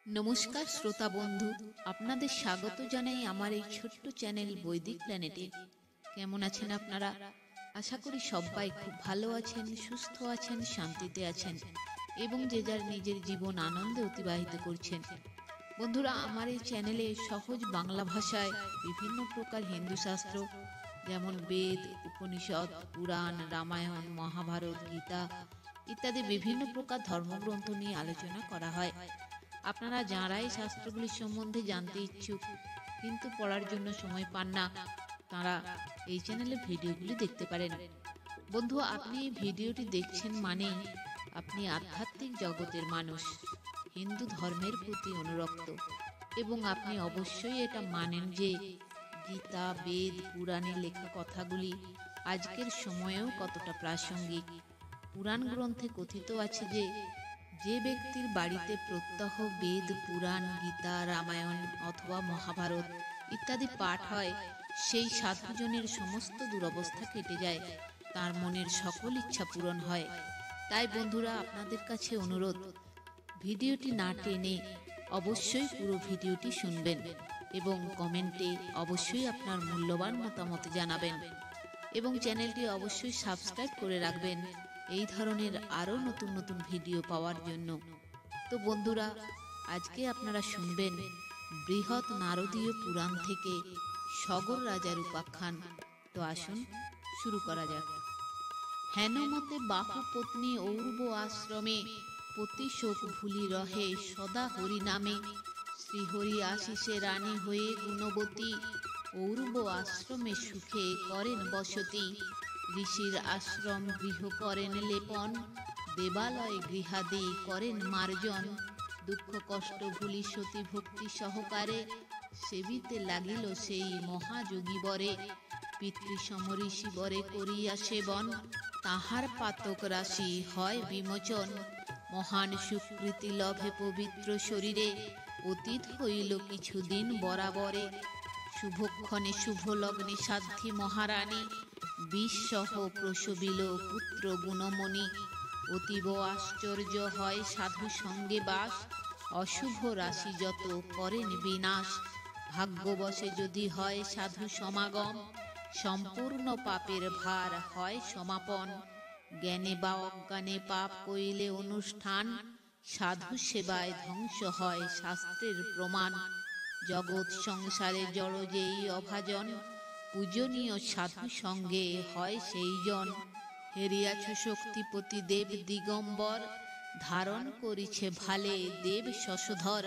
নমস্কার শ্রোতা বন্ধু, আপনাদের স্বাগত জানাই আমার এই ছোট্ট চ্যানেল বৈদিক প্ল্যানেটে। কেমন আছেন আপনারা? আশা করি সবাই খুব ভালো আছেন, সুস্থ আছেন, শান্তিতে আছেন এবং যে যার নিজের জীবন আনন্দে অতিবাহিত করছেন। বন্ধুরা, আমার এই চ্যানেলে সহজ বাংলা ভাষায় বিভিন্ন প্রকার হিন্দু শাস্ত্র যেমন বেদ, উপনিষদ, পুরাণ, রামায়ণ, মহাভারত, গীতা ইত্যাদি বিভিন্ন প্রকার ধর্মগ্রন্থ নিয়ে আলোচনা করা হয়। আপনারা যাঁরা এই শাস্ত্রগুলি সম্বন্ধে জানতে ইচ্ছুক কিন্তু পড়ার জন্য সময় পান না, তাঁরা এই চ্যানেলে ভিডিওগুলি দেখতে পারেন। বন্ধু, আপনি এই ভিডিওটি দেখছেন মানেই আপনি আধ্যাত্মিক জগতের মানুষ, হিন্দু ধর্মের প্রতি অনুরক্ত এবং আপনি অবশ্যই এটা মানেন যে গীতা, বেদ, পুরাণে লেখা কথাগুলি আজকের সময়েও কতটা প্রাসঙ্গিক। পুরাণ গ্রন্থে কথিত আছে যে যে ব্যক্তির বাড়িতে প্রত্যহ বেদ, পুরাণ, গীতা, রামায়ণ অথবা মহাভারত ইত্যাদি পাঠ হয়, সেই সাধুজনের সমস্ত দুরবস্থা কেটে যায়, তার মনের সকল ইচ্ছা পূরণ হয়। তাই বন্ধুরা, আপনাদের কাছে অনুরোধ, ভিডিওটি না টেনে অবশ্যই পুরো ভিডিওটি শুনবেন এবং কমেন্টে অবশ্যই আপনার মূল্যবান মতামত জানাবেন এবং চ্যানেলটি অবশ্যই সাবস্ক্রাইব করে রাখবেন এই ধরনের আরও নতুন নতুন ভিডিও পাওয়ার জন্য। তো বন্ধুরা, আজকে আপনারা শুনবেন বৃহৎ নারদীয় পুরাণ থেকে সগর রাজার উপাখ্যান। তো আসুন শুরু করা যাক। হেনমতে বাহু পত্নী ঔর্ব আশ্রমে পতি শোক ভুলি রহে সদা হরি নামে। শ্রীহরি আশিসে রানী হয়ে গুণবতী ঔর্ব আশ্রমে সুখে করেন বসতি। ঋষির আশ্রম গৃহ করেন লেপন দেবালয় গৃহাদি করেন মার্জন। দুঃখ কষ্ট ভুলি সতী ভক্তি সহকারে সেবিতে লাগিল সেই মহাযোগী বরে। পিতৃসম ঋষি বরে করিয়া সেবন তাহার পাতক রাশি হয় বিমোচন। মহান সুকৃতি লভে পবিত্র শরীরে অতীত হইল কিছুদিন বরাবরে। শুভক্ষণে শুভ লগ্নে সাধ্বী মহারানী বিশ্বহ প্রসবিল পুত্র গুণমণি। অতীব আশ্চর্য হয় সাধু সঙ্গে বাস অশুভ রাশি যত করেন বিনাশ। ভাগ্যবশে যদি হয় সাধু সমাগম সম্পূর্ণ পাপের ভার হয় সমাপন। জ্ঞানে বা অজ্ঞানে পাপ কইলে অনুষ্ঠান সাধু সেবায় ধ্বংস হয় শাস্ত্রের প্রমাণ। জগৎ সংসারে জড় যেই অভাজন পূজনীয় সাধু সঙ্গে হয় সেই জন। হেরিয়াছ শক্তিপতি দেব দিগম্বর ধারণ করিছে ভালে দেব শশধর।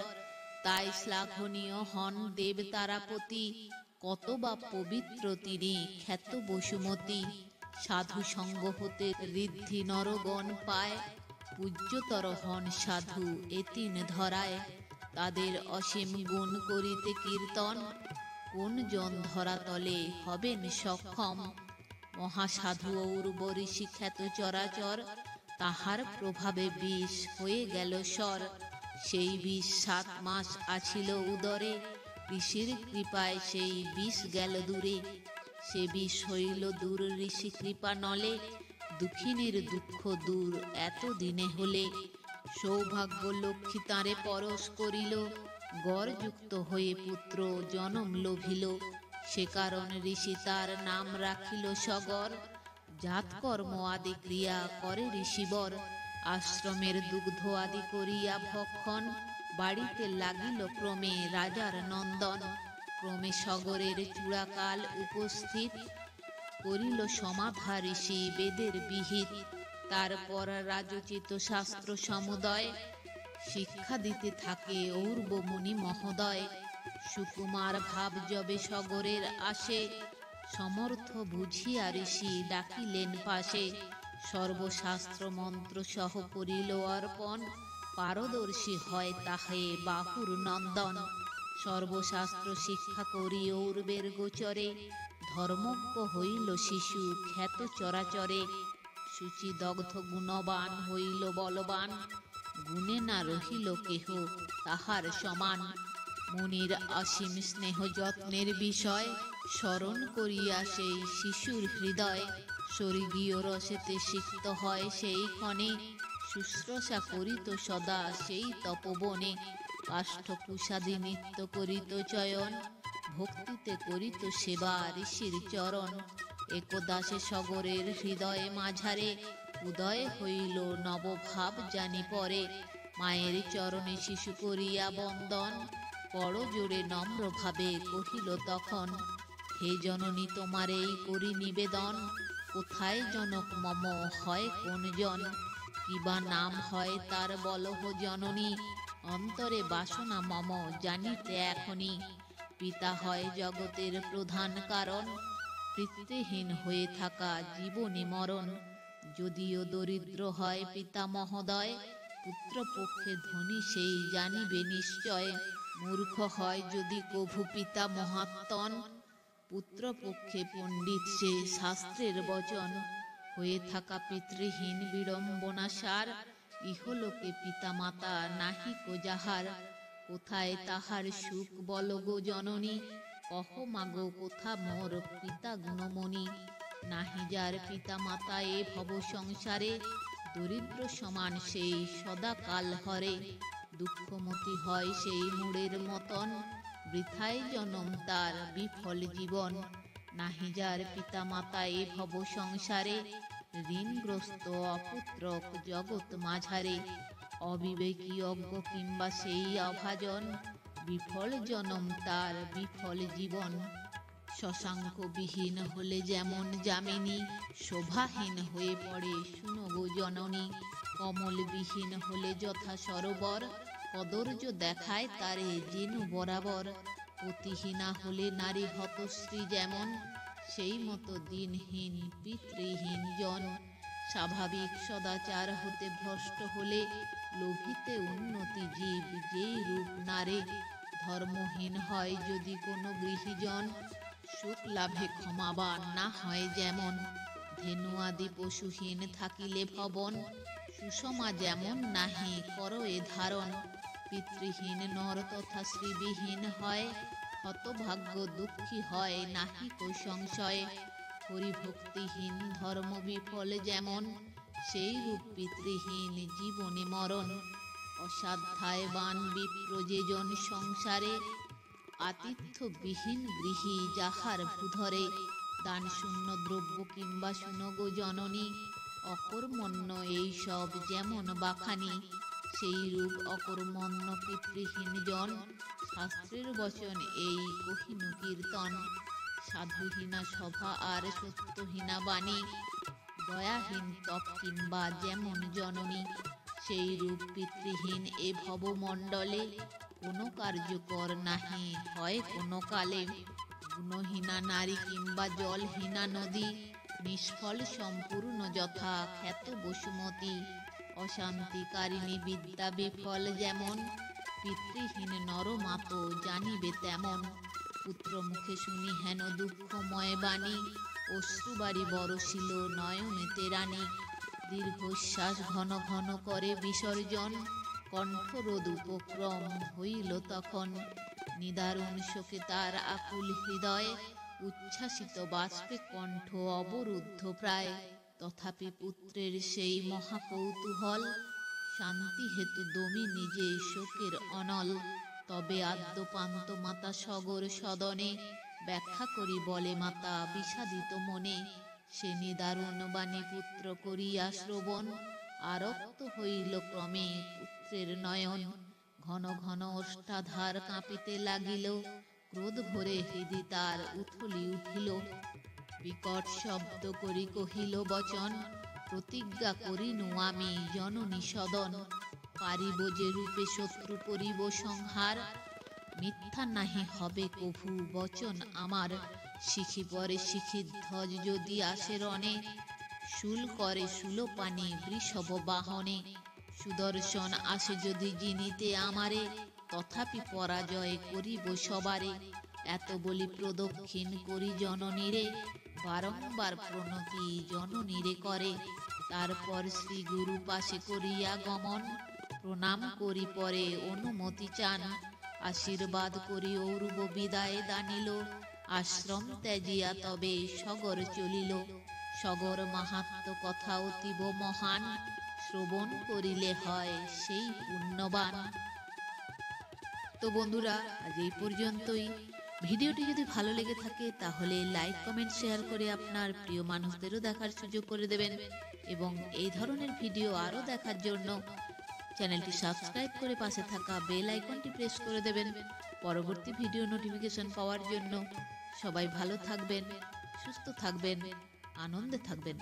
তাই শ্লাঘনীয় হন দেব তারাপতি কত বা পবিত্র তিনি খ্যাত বসুমতী। সাধু সঙ্গ হতে ঋদ্ধি নরগণ পায় পূজ্যতর হন সাধু এতিন ধরায়। তাদের অসীম গুণ করিতে কীর্তন কোন জন ধরাতলে হবেন সক্ষম। মহাসাধু ঔর্ব ঋষি খ্যাত চরাচর তাহার প্রভাবে বিষ হয়ে গেল স্বর। সেই বিষ 7 মাস আছিল উদরে ঋষির কৃপায় সেই বিষ গেল দূরে। সে বিষ হইল দূর ঋষি কৃপা নলে দুঃখিনীর দুঃখ দূর এত দিনে হলে। সৌভাগ্য লক্ষ্মী তাঁরে পরশ করিল গড়যুক্ত হয়ে পুত্র জনম লোভিল। সে কারণ ঋষি তার নাম রাখিল সগর জাতকর্ম আদি ক্রিয়া করে ঋষিবর। আশ্রমের দুগ্ধ আদি করিয়া ভক্ষণ বাড়িতে লাগিল ক্রমে রাজার নন্দন। ক্রমে সগরের চূড়াকাল উপস্থিত করিল সমাধা ঋষি বেদের বিহিত। তারপর রাজোচিত শাস্ত্র সমুদয় শিক্ষা দিতে থাকে ঔর্ব মুনি মহোদয়। সুকুমার ভাব যবে সগরের আসে সমর্থ বুঝিয়া ঋষি ডাকিলেন পাশে। সর্বশাস্ত্র মন্ত্র সহ করিল অর্পণ পারদর্শী হয় তাহে বাহুর নন্দন। সর্বশাস্ত্র শিক্ষা করি ঔর্বের গোচরে ধর্মজ্ঞ হইল শিশু খ্যাত চরাচরে। শুচিদগ্ধ গুণবান হইল বলবান গুণে না রহিল কেহ তাহার সমান। মুনির অসীম স্নেহ যত্নের বিষয় স্মরণ করিয়া সেই শিশুর হৃদয়। স্বর্গীয় রসেতে সিক্ত হয় সেই ক্ষণে শুশ্রূষা করিত সদা সেই তপবনে। কাষ্ঠকুশাদি নিত্য করিত চয়ন, ভক্তিতে করিত সেবা ঋষির চরণ। একদা সে সগরের হৃদয়ে মাঝারে, উদয় হইল নবভাব জানি পরে। মায়ের চরণে শিশু করিয়া বন্দন, বড় জোরে নম্র ভাবে কহিল তখন, হে জননী তোমার এই করি নিবেদন, কোথায় জনক মম হয় কোন জন? কিবা নাম হয় তার বলহ জননী, অন্তরে বাসনা মম জানিতে এখনি। পিতা হয় জগতের প্রধান কারণ, পিতৃহীন হয়ে থাকা জীবনে মরণ। যদিও দরিদ্র হয় পিতা মহোদয়, পুত্রপক্ষে ধনী সেই জানিবে নিশ্চয়। মূর্খ হয় যদি কভু পিতা মহাত্মন, পুত্রপক্ষে পণ্ডিত সে শাস্ত্রের বচন। হয়ে থাকা পিতৃহীন বিড়ম্বনা সার, ইহলোকে পিতা মাতা নাহিক যাহার। কোথায় তাহার সুখ বল গো জননী, কহ মাগো কোথা মোর পিতা গুণমণি। নাহি যার পিতা মাতা এ ভব সংসারে, দরিদ্র সমান সেই সদা কাল হরে। দুঃখমতি হয় সেই মূঢ়ের মতন, বৃথায় জনম তার বিফল জীবন। নাহি যার পিতা মাতা এ ভব সংসারে, ঋণগ্রস্ত অপুত্রক জগৎ মাঝারে। অবিবেকী অজ্ঞ কিংবা সেই অভাজন, বিফল জনম তার বিফল জীবন। শশাঙ্ক বিহীন হলে যেমন যামিনী, শোভাহীন হয়ে পড়ে শুনো গো জননী। কমল বিহীন হলে যথা সরোবর, কদর্য দেখায় তারে যেনু বরাবর। পতিহীনা হলে নারী হতশ্রী যেমন, সেই মতো দিনহীন পিতৃহীন জন। স্বাভাবিক সদাচার হতে ভ্রষ্ট হলে, লোভিতে উন্নতি জীব যেই রূপ নারে। ধর্মহীন হয় যদি কোনো গৃহীজন, সুখ লাভে ক্ষমাবান না হয় যেমন। ধেনু আদি পশুহীন থাকিলে ভবন, সুষমা যেমন নাহি কর এ ধারণ। পিতৃহীন নর তথা শ্রীবিহীন হয়, হতভাগ্য দুঃখী হয় নাহিক সংশয়। হরিভক্তিহীন ধর্ম বিফল যেমন, সেই রূপ পিতৃহীন জীবনে মরণ। অসাধ্যায়বান বিপ্র যে জন সংসারে, আতিথ্যবিহীন গৃহী যাহার ভূধরে। দান শূন্য দ্রব্য কিংবা শুনগ জননী, অকর্মণ্য এই সব যেমন বাখানি। সেই রূপ অকর্মণ্য পিতৃহীন জন, শাস্ত্রের বচন এই কহিনু কীর্তন। সাধুহীনা সভা আর সত্যহীনা বাণী, দয়াহীন তপ কিংবা যেমন জননী। সেই রূপ পিতৃহীন এ ভবমণ্ডলে, কোনো কার্যকর নাহি হয় কোনো কালে। গুণহীনা নারী কিংবা জলহীনা নদী, নিষ্ফল সম্পূর্ণ যথা খ্যাত বসুমতী। অশান্তিকারিণী বিদ্যা বিফল যেমন, পিতৃহীন নরমাত জানিবে তেমন। পুত্র মুখে শুনি হেন দুঃখময় বাণী, অশ্রুবারি বরশিল নয়নেতে রানী। দীর্ঘশ্বাস ঘন ঘন করে বিসর্জন, কণ্ঠরোধ উপক্রম হইল তখন। নিদারুণ শোকে তার আকুল হৃদয়, উচ্ছ্বাসিত বাষ্পে কণ্ঠ অবরুদ্ধ প্রায়। তথাপি পুত্রের সেই মহাকৌতূহল, শান্তি হেতু দমি নিজে শোকের অনল। তবে আদ্যপান্ত মাতা সগর সদনে, ব্যাখ্যা করি বলে মাতা বিষাদিত মনে। সে নিদারুণ বাণী পুত্র করিয়া শ্রবণ, আরক্ত হইল ক্রমে পুত্রের নয়ন। ঘন ঘন ওষ্ঠাধার কাঁপিতে লাগিল, ক্রোধ ভরে হৃদি তার উথলি উঠিল। বিকট শব্দ করি কহিল বচন, প্রতিজ্ঞা করিনু আমি জননী সদন। পারিব যে রূপে শত্রু করিব সংহার, মিথ্যা নাহি হবে কভু বচন আমার। শিখি পরে শিখি ধ্বজ যদি আসে রণে, শূল করে শূলপাণি বৃষভ বাহনে। সুদর্শন আসে যদি জিনিতে আমারে, তথাপি পরাজয় করিব সবারে। এত বলি প্রদক্ষিণ করি জননীরে, বারংবার প্রণতি জননীরে করে। তারপর শ্রী গুরু পাশে করিয়া গমন, প্রণাম করি পরে অনুমতি চান। আশীর্বাদ করি অরূপ বিদায় দানিল, আশ্রম ত্যাজিয়া তবে সগর চলিল। সগর মাহাত্ম্য কথা অতীব মহান, শ্রবণ করিলে হয় সেই পুণ্যবান। তো বন্ধুরা, আজ এই পর্যন্তই। ভিডিওটি যদি ভালো লেগে থাকে তাহলে লাইক, কমেন্ট, শেয়ার করে আপনার প্রিয় মানুষদেরও দেখার সুযোগ করে দেবেন এবং এই ধরনের ভিডিও আরও দেখার জন্য চ্যানেলটি সাবস্ক্রাইব করে পাশে থাকা বেল আইকনটি প্রেস করে দেবেন পরবর্তী ভিডিও নোটিফিকেশন পাওয়ার জন্য। সবাই ভালো থাকবেন, সুস্থ থাকবেন, আনন্দে থাকবেন।